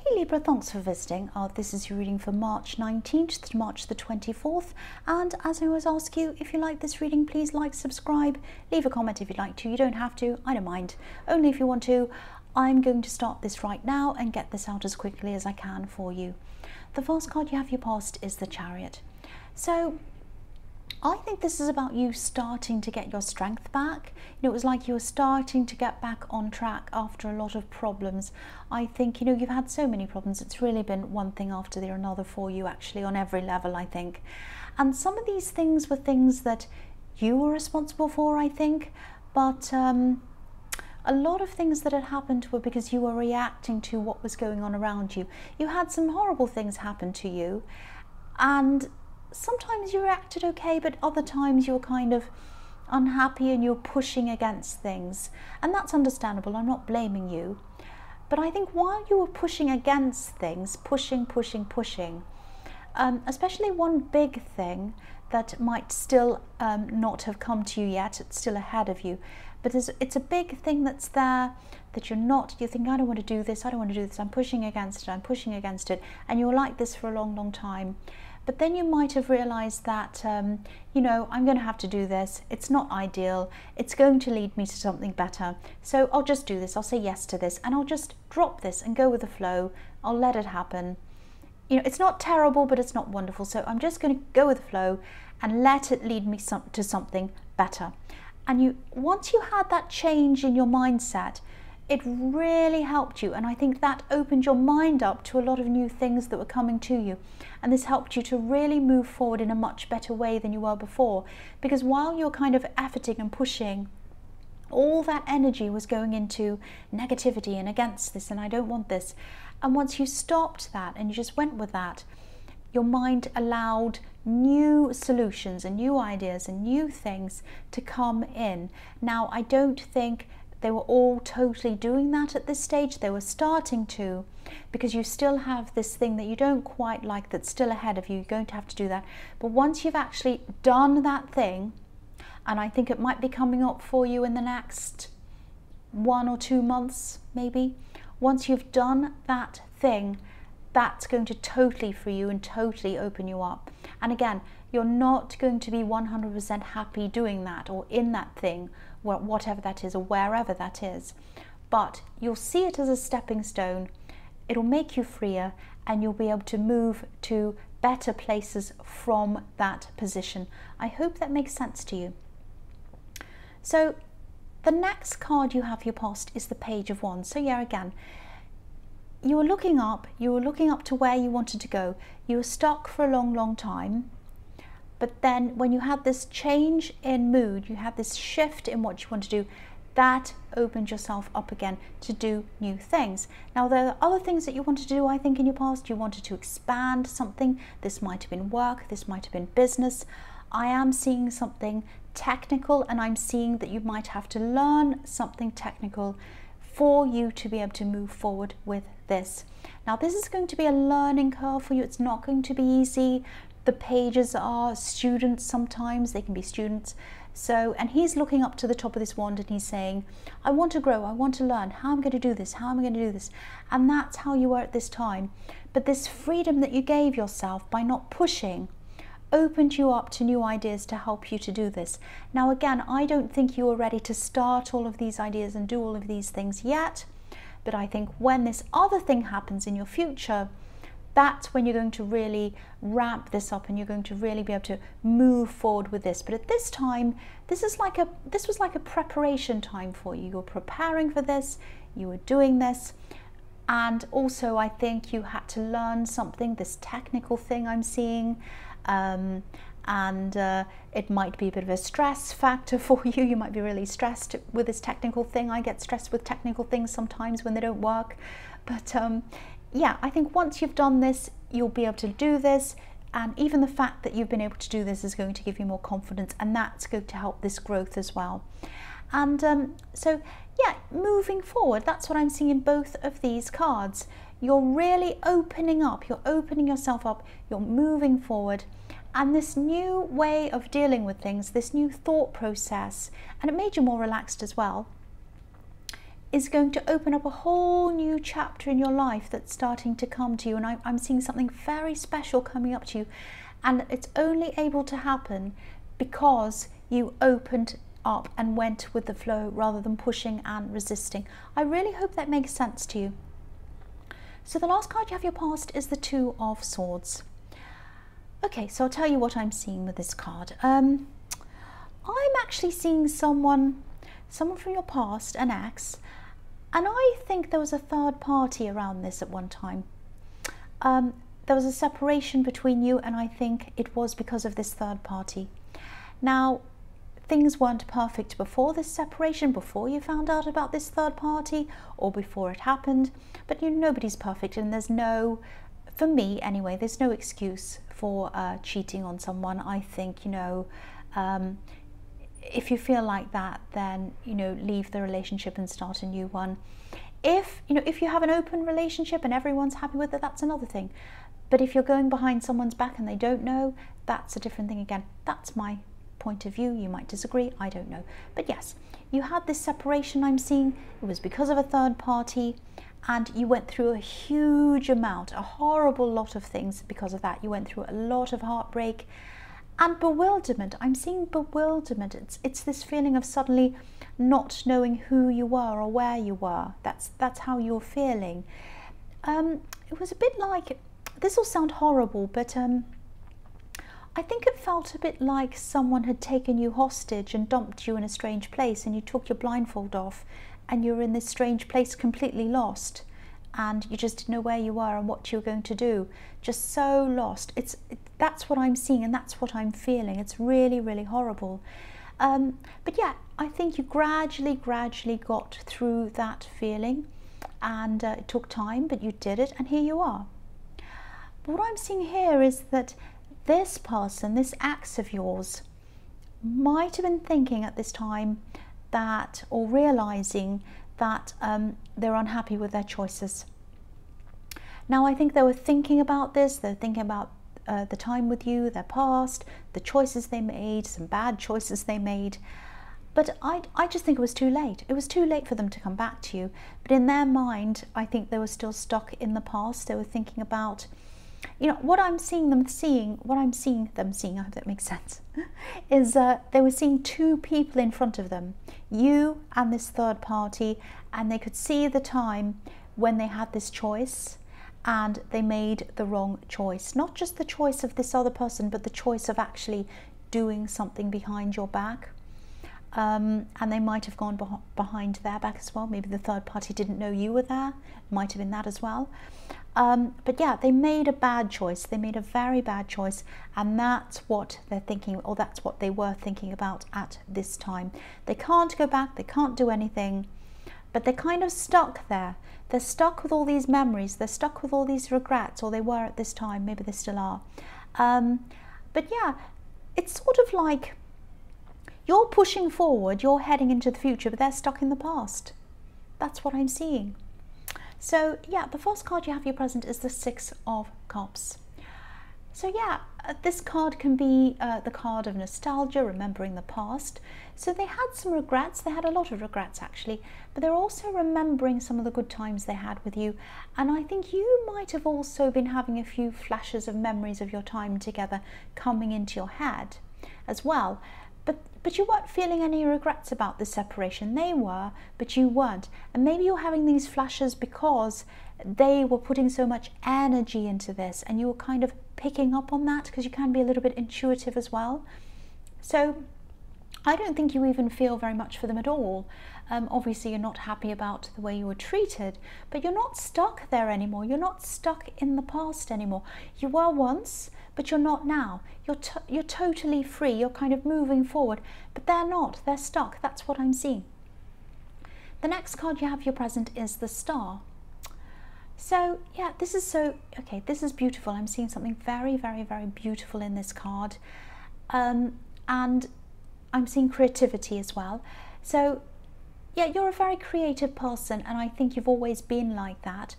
Hey Libra, thanks for visiting. This is your reading for March 19th to March the 24th. And as I always ask you, if you like this reading, please like, subscribe, leave a comment if you'd like to. You don't have to, I don't mind. Only if you want to. I'm going to start this right now and get this out as quickly as I can for you. The first card you have your past is the Chariot. So I think this is about you starting to get your strength back. You know, it was like you were starting to get back on track after a lot of problems. I think, you know, you've had so many problems. It's really been one thing after the another for you, actually, on every level, I think. And some of these things were things that you were responsible for, I think. But a lot of things that had happened were because you were reacting to what was going on around you. You had some horrible things happen to you, and sometimes you reacted okay, but other times you were kind of unhappy and you're pushing against things. And that's understandable, I'm not blaming you. But I think while you were pushing against things, pushing, especially one big thing that might still not have come to you yet, it's still ahead of you, but it's a big thing that's there that you think, I don't want to do this, I'm pushing against it, and you're like this for a long time. But then you might have realized that, you know, I'm going to have to do this. It's not ideal. It's going to lead me to something better. So I'll just do this. I'll say yes to this, and I'll just drop this and go with the flow. I'll let it happen. You know, it's not terrible, but it's not wonderful. So I'm just going to go with the flow and let it lead me to something better. And once you had that change in your mindset, it really helped you, and I think that opened your mind up to a lot of new things that were coming to you, and this helped you to really move forward in a much better way than you were before, because while you're kind of efforting and pushing, all that energy was going into negativity and against this, and I don't want this. And once you stopped that and you just went with that, your mind allowed new solutions and new ideas and new things to come in. Now, I don't think they were all totally doing that at this stage. They were starting to, because you still have this thing that you don't quite like that's still ahead of you. You're going to have to do that. But once you've actually done that thing, and I think it might be coming up for you in the next 1 or 2 months, maybe. Once you've done that thing, that's going to totally free you and totally open you up. And again, you're not going to be 100% happy doing that or in that thing, whatever that is or wherever that is. But you'll see it as a stepping stone. It'll make you freer, and you'll be able to move to better places from that position. I hope that makes sense to you. So the next card you have your past is the Page of Wands. So yeah, again, you were looking up to where you wanted to go. You were stuck for a long time. But then when you had this change in mood, you had this shift in what you want to do, that opened yourself up again to do new things. Now, there are other things that you wanted to do, I think, in your past. You wanted to expand something. This might have been work, this might have been business. I am seeing something technical, and I'm seeing that you might have to learn something technical for you to be able to move forward with this. Now, this is going to be a learning curve for you. It's not going to be easy. The pages are students sometimes, they can be students. So, and he's looking up to the top of this wand and he's saying, I want to grow, I want to learn, how am I going to do this, how am I going to do this? And that's how you were at this time. But this freedom that you gave yourself by not pushing opened you up to new ideas to help you to do this. Now again, I don't think you are ready to start all of these ideas and do all of these things yet, but I think when this other thing happens in your future, that's when you're going to really ramp this up and you're going to really be able to move forward with this. But at this time, this was like a preparation time for you. You're preparing for this, you were doing this, and also I think you had to learn something, this technical thing I'm seeing, and it might be a bit of a stress factor for you. You might be really stressed with this technical thing. I get stressed with technical things sometimes when they don't work, but yeah, I think once you've done this, you'll be able to do this, and even the fact that you've been able to do this is going to give you more confidence, and that's going to help this growth as well. And so yeah, moving forward, that's what I'm seeing in both of these cards. You're really opening up, you're opening yourself up, you're moving forward, and this new way of dealing with things, this new thought process, and it made you more relaxed as well, is going to open up a whole new chapter in your life that's starting to come to you. And I'm seeing something very special coming up to you. And it's only able to happen because you opened up and went with the flow rather than pushing and resisting. I really hope that makes sense to you. So the last card you have your past is the Two of Swords. Okay, so I'll tell you what I'm seeing with this card. I'm actually seeing someone from your past, an ex, and I think there was a third party around this at one time. There was a separation between you, and I think it was because of this third party. Now, things weren't perfect before this separation, before you found out about this third party, or before it happened, but nobody's perfect, and there's no, for me anyway, there's no excuse for cheating on someone. I think, if you feel like that, then leave the relationship and start a new one. If you have an open relationship and everyone's happy with it, that's another thing. But if you're going behind someone's back and they don't know, that's a different thing again. That's my point of view. You might disagree, I don't know. But yes, you had this separation I'm seeing. It was because of a third party, and you went through a huge amount, a horrible lot of things because of that. You went through a lot of heartbreak and bewilderment. I'm seeing bewilderment. It's this feeling of suddenly not knowing who you were or where you were. That's how you're feeling. It was a bit like, this will sound horrible, but I think it felt a bit like someone had taken you hostage and dumped you in a strange place, and you took your blindfold off and you're in this strange place completely lost, and you just didn't know where you were and what you were going to do. Just so lost. That's what I'm seeing, and that's what I'm feeling. It's really, really horrible. But yeah, I think you gradually got through that feeling, and it took time, but you did it, and here you are. But what I'm seeing here is that this person, this ex of yours, might have been thinking at this time that, or realizing that they're unhappy with their choices. Now, I think they were thinking about this. They're thinking about the time with you, their past, the choices they made, some bad choices they made. But I just think it was too late. It was too late for them to come back to you. But in their mind, I think they were still stuck in the past. They were thinking about, what I'm seeing them seeing, I hope that makes sense, is they were seeing two people in front of them, you and this third party, and they could see the time when they had this choice and they made the wrong choice. Not just the choice of this other person, but the choice of actually doing something behind your back. And they might have gone behind their back as well. Maybe the third party didn't know you were there. Might have been that as well. But yeah, they made a bad choice. They made a very bad choice, and that's what they're thinking, or that's what they were thinking about at this time. They can't go back, they can't do anything, but they're kind of stuck there. They're stuck with all these memories, they're stuck with all these regrets, or they were at this time, maybe they still are. But yeah, it's sort of like you're pushing forward, you're heading into the future, but they're stuck in the past. That's what I'm seeing. So yeah, the first card you have your present is the Six of Cups. So yeah, this card can be the card of nostalgia, remembering the past. So they had some regrets, they had a lot of regrets actually, but they're also remembering some of the good times they had with you. And I think you might have also been having a few flashes of memories of your time together coming into your head as well. But you weren't feeling any regrets about the separation. They were, but you weren't. And maybe you're having these flashes because they were putting so much energy into this, and you were kind of picking up on that because you can be a little bit intuitive as well. So I don't think you even feel very much for them at all. Obviously you're not happy about the way you were treated, but you're not stuck there anymore. You're not stuck in the past anymore. You were once, but you're not now. You're totally free. You're kind of moving forward, but they're not. They're stuck. That's what I'm seeing. The next card you have your present is the Star. So yeah, this is beautiful. I'm seeing something very, very, very beautiful in this card. And I'm seeing creativity as well. So yeah, you're a very creative person, and I think you've always been like that.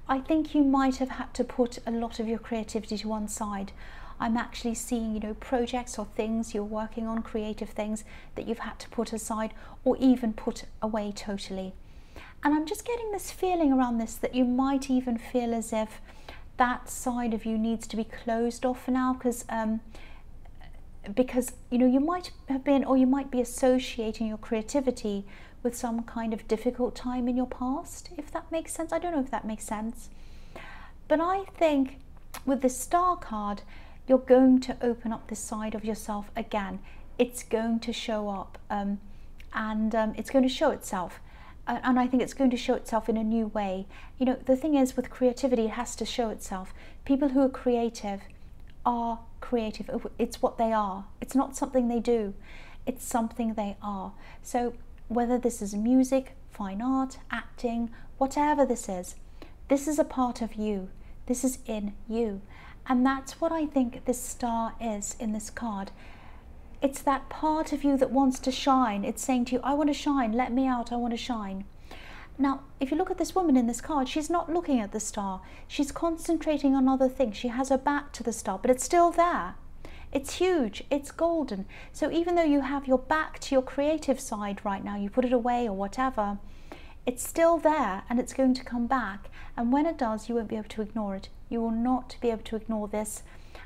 I think you might have had to put a lot of your creativity to one side. I'm actually seeing, projects or things you're working on, creative things that you've had to put aside or even put away totally. And I'm just getting this feeling around this that you might even feel as if that side of you needs to be closed off for now, because you know, you might have been, or you might be associating your creativity with some kind of difficult time in your past, if that makes sense. I don't know if that makes sense, but I think with the Star card, you're going to open up this side of yourself again. It's going to show up, and it's going to show itself. And I think it's going to show itself in a new way. You know, the thing is, with creativity, it has to show itself. People who are creative are creative. It's what they are. It's not something they do. It's something they are. So whether this is music, fine art, acting, whatever this is a part of you. This is in you. And that's what I think this star is in this card. It's that part of you that wants to shine. It's saying to you, I want to shine, let me out, I want to shine. Now, if you look at this woman in this card, she's not looking at the star. She's concentrating on other things. She has her back to the star, but it's still there. It's huge, it's golden. So even though you have your back to your creative side right now, you put it away or whatever, it's still there and it's going to come back. And when it does, you won't be able to ignore it. You will not be able to ignore this.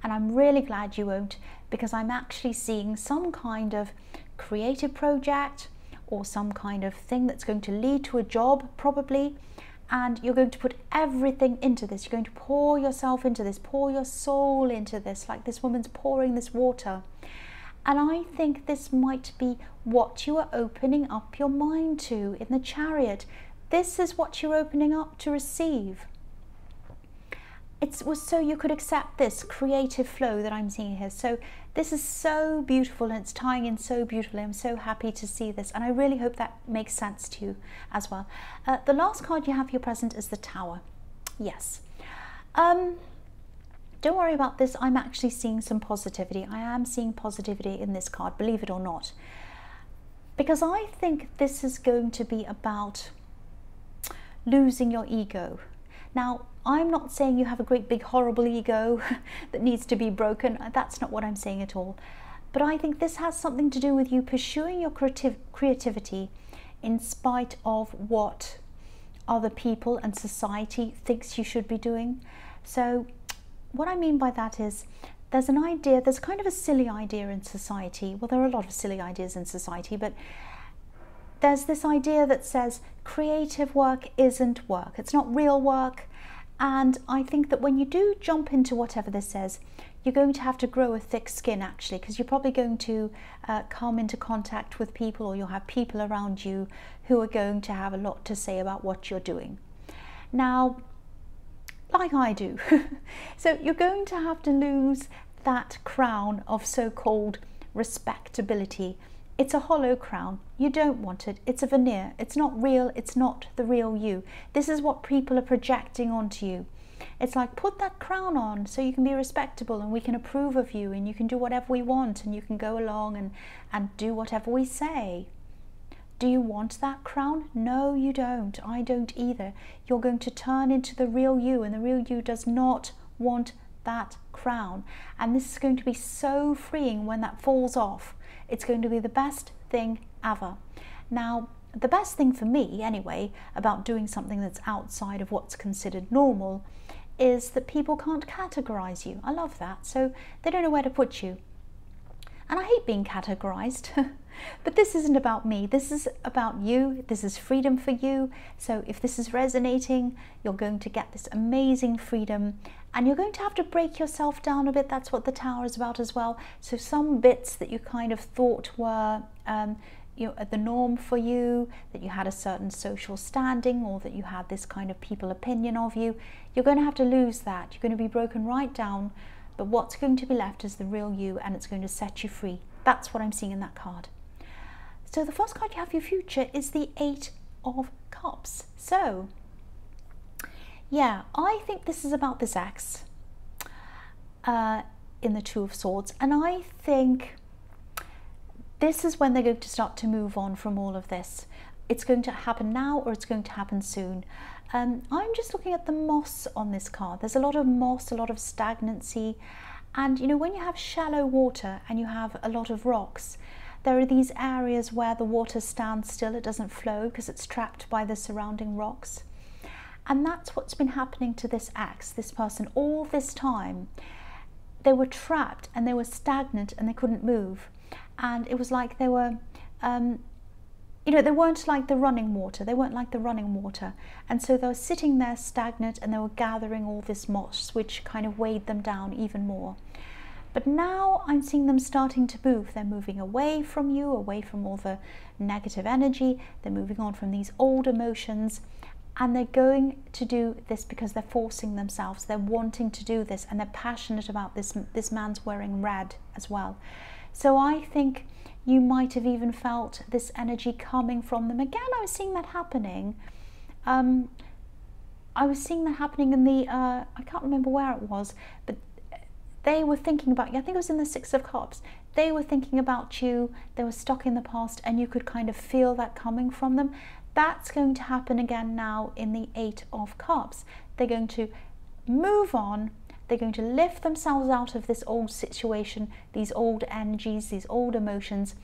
And I'm really glad you won't, because I'm actually seeing some kind of creative project or some kind of thing that's going to lead to a job, probably. And you're going to put everything into this. You're going to pour yourself into this, pour your soul into this, like this woman's pouring this water. And I think this might be what you are opening up your mind to in the Chariot. This is what you're opening up to receive. It was so you could accept this creative flow that I'm seeing here. So this is so beautiful and it's tying in so beautifully. I'm so happy to see this, and I really hope that makes sense to you as well. The last card you have for your present is the Tower. Yes. Don't worry about this. I'm actually seeing some positivity. I am seeing positivity in this card, believe it or not. Because I think this is going to be about losing your ego. Now, I'm not saying you have a great big horrible ego that needs to be broken. That's not what I'm saying at all. But I think this has something to do with you pursuing your creativity in spite of what other people and society thinks you should be doing. So what I mean by that is there's an idea, there's kind of a silly idea in society. Well, there are a lot of silly ideas in society, but there's this idea that says creative work isn't work. It's not real work. And I think that when you do jump into whatever this says, you're going to have to grow a thick skin, actually, because you're probably going to come into contact with people, or you'll have people around you who are going to have a lot to say about what you're doing. Now, like I do. So you're going to have to lose that crown of so-called respectability. It's a hollow crown. You don't want it. It's a veneer. It's not real. It's not the real you. This is what people are projecting onto you. It's like, put that crown on so you can be respectable and we can approve of you and you can do whatever we want and you can go along and do whatever we say. Do you want that crown? No, you don't. I don't either. You're going to turn into the real you, and the real you does not want that crown. And this is going to be so freeing when that falls off. It's going to be the best thing ever. Now, the best thing for me, anyway, about doing something that's outside of what's considered normal is that people can't categorize you. I love that. So they don't know where to put you. And I hate being categorized. But this isn't about me. This is about you. This is freedom for you. So if this is resonating, you're going to get this amazing freedom. And you're going to have to break yourself down a bit. That's what the Tower is about as well. So some bits that you kind of thought were the norm for you, that you had a certain social standing, or that you had this kind of people opinion of you, you're going to have to lose that. You're going to be broken right down. But what's going to be left is the real you, and it's going to set you free. That's what I'm seeing in that card. So the first card you have for your future is the 8 of Cups. So, yeah, I think this is about this ex in the 2 of Swords. And I think this is when they're going to start to move on from all of this. It's going to happen now, or it's going to happen soon. I'm just looking at the moss on this card. There's a lot of moss, a lot of stagnancy. And, you know, when you have shallow water and you have a lot of rocks, There are these areas where the water stands still, it doesn't flow because it's trapped by the surrounding rocks. And that's what's been happening to this ex, this person, all this time. They were trapped and they were stagnant and they couldn't move. And it was like they were, you know, they weren't like the running water. They weren't like the running water. And so they were sitting there stagnant and they were gathering all this moss, which kind of weighed them down even more. But now I'm seeing them starting to move. They're moving away from you, away from all the negative energy. They're moving on from these old emotions. And they're going to do this because they're forcing themselves. They're wanting to do this and they're passionate about this. This man's wearing red as well. So I think you might have even felt this energy coming from them. Again, I was seeing that happening. I was seeing that happening in the, I can't remember where it was, but they were thinking about you. I think it was in the Six of Cups. They were thinking about you. They were stuck in the past and you could kind of feel that coming from them. That's going to happen again now in the Eight of Cups. They're going to move on. They're going to lift themselves out of this old situation, these old energies, these old emotions.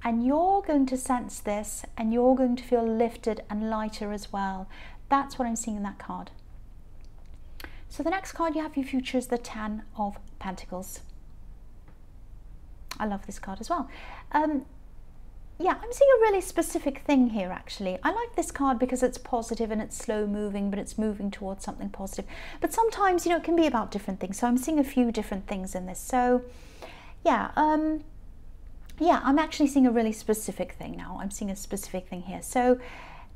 And you're going to sense this and you're going to feel lifted and lighter as well. That's what I'm seeing in that card. So the next card you have for your future is the Ten of Pentacles. I love this card as well. Yeah, I'm seeing a really specific thing here actually. I like this card because it's positive and it's slow moving, but it's moving towards something positive. But sometimes, you know, it can be about different things. So I'm seeing a few different things in this. So yeah, yeah, I'm actually seeing a really specific thing now. I'm seeing a specific thing here. So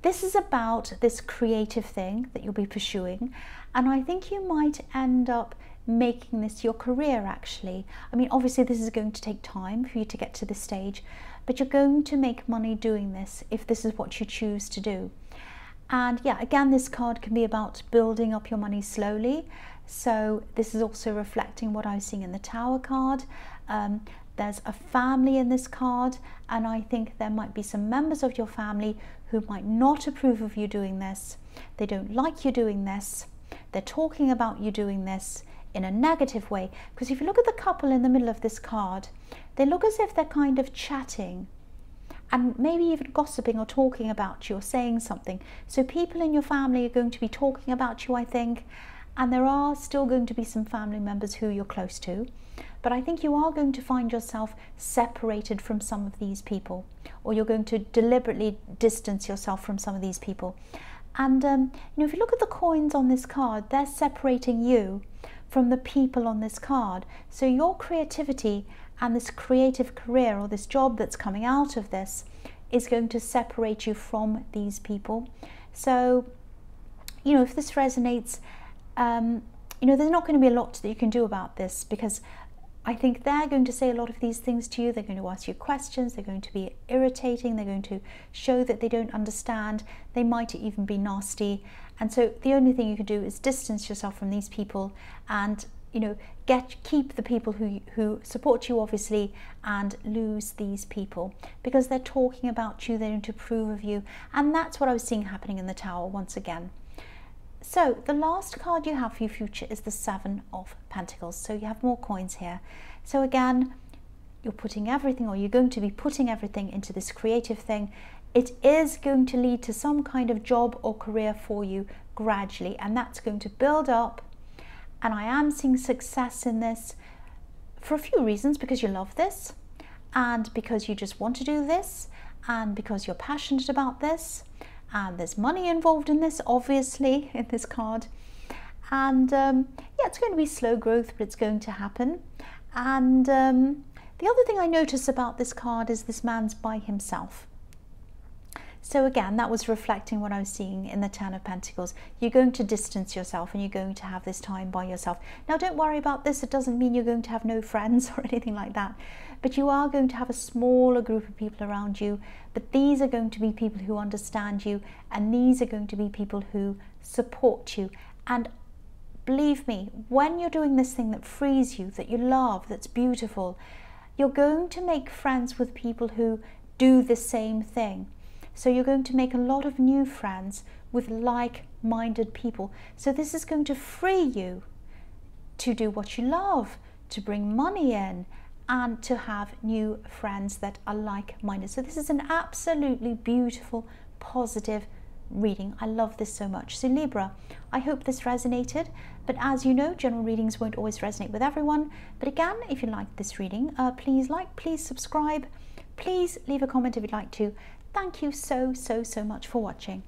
this is about this creative thing that you'll be pursuing. And I think you might end up making this your career actually. I mean, obviously this is going to take time for you to get to this stage, but you're going to make money doing this if this is what you choose to do. And yeah, again, this card can be about building up your money slowly. So this is also reflecting what I was seeing in the Tower card. There's a family in this card, and I think there might be some members of your family who might not approve of you doing this. They don't like you doing this. They're talking about you doing this in a negative way. Because if you look at the couple in the middle of this card, they look as if they're kind of chatting and maybe even gossiping or talking about you or saying something. So people in your family are going to be talking about you, I think, and there are still going to be some family members who you're close to. But I think you are going to find yourself separated from some of these people, or you're going to deliberately distance yourself from some of these people. And you know, if you look at the coins on this card, they're separating you from the people on this card. So your creativity and this creative career or this job that's coming out of this is going to separate you from these people. So, you know, if this resonates, you know, there's not going to be a lot that you can do about this, because I think they're going to say a lot of these things to you. They're going to ask you questions. They're going to be irritating. They're going to show that they don't understand. They might even be nasty. And so the only thing you can do is distance yourself from these people and, you know, keep the people who support you, obviously, and lose these people because they're talking about you. They don't approve of you. And that's what I was seeing happening in the Tower once again. So the last card you have for your future is the Seven of Pentacles. So you have more coins here. So again, you're putting everything, or you're going to be putting everything into this creative thing. It is going to lead to some kind of job or career for you gradually, and that's going to build up. And I am seeing success in this for a few reasons, because you love this, and because you just want to do this, and because you're passionate about this. And there's money involved in this, obviously, in this card. And yeah, it's going to be slow growth, but it's going to happen. And the other thing I notice about this card is this man's by himself. So again, that was reflecting what I was seeing in the Ten of Pentacles. You're going to distance yourself and you're going to have this time by yourself. Now, don't worry about this. It doesn't mean you're going to have no friends or anything like that. But you are going to have a smaller group of people around you. But these are going to be people who understand you. And these are going to be people who support you. And believe me, when you're doing this thing that frees you, that you love, that's beautiful, you're going to make friends with people who do the same thing. So you're going to make a lot of new friends with like-minded people. So this is going to free you to do what you love, to bring money in, and to have new friends that are like-minded. So this is an absolutely beautiful, positive reading. I love this so much. So Libra, I hope this resonated, but as you know, general readings won't always resonate with everyone. But again, if you like this reading, please like, please subscribe, please leave a comment if you'd like to. Thank you so much for watching.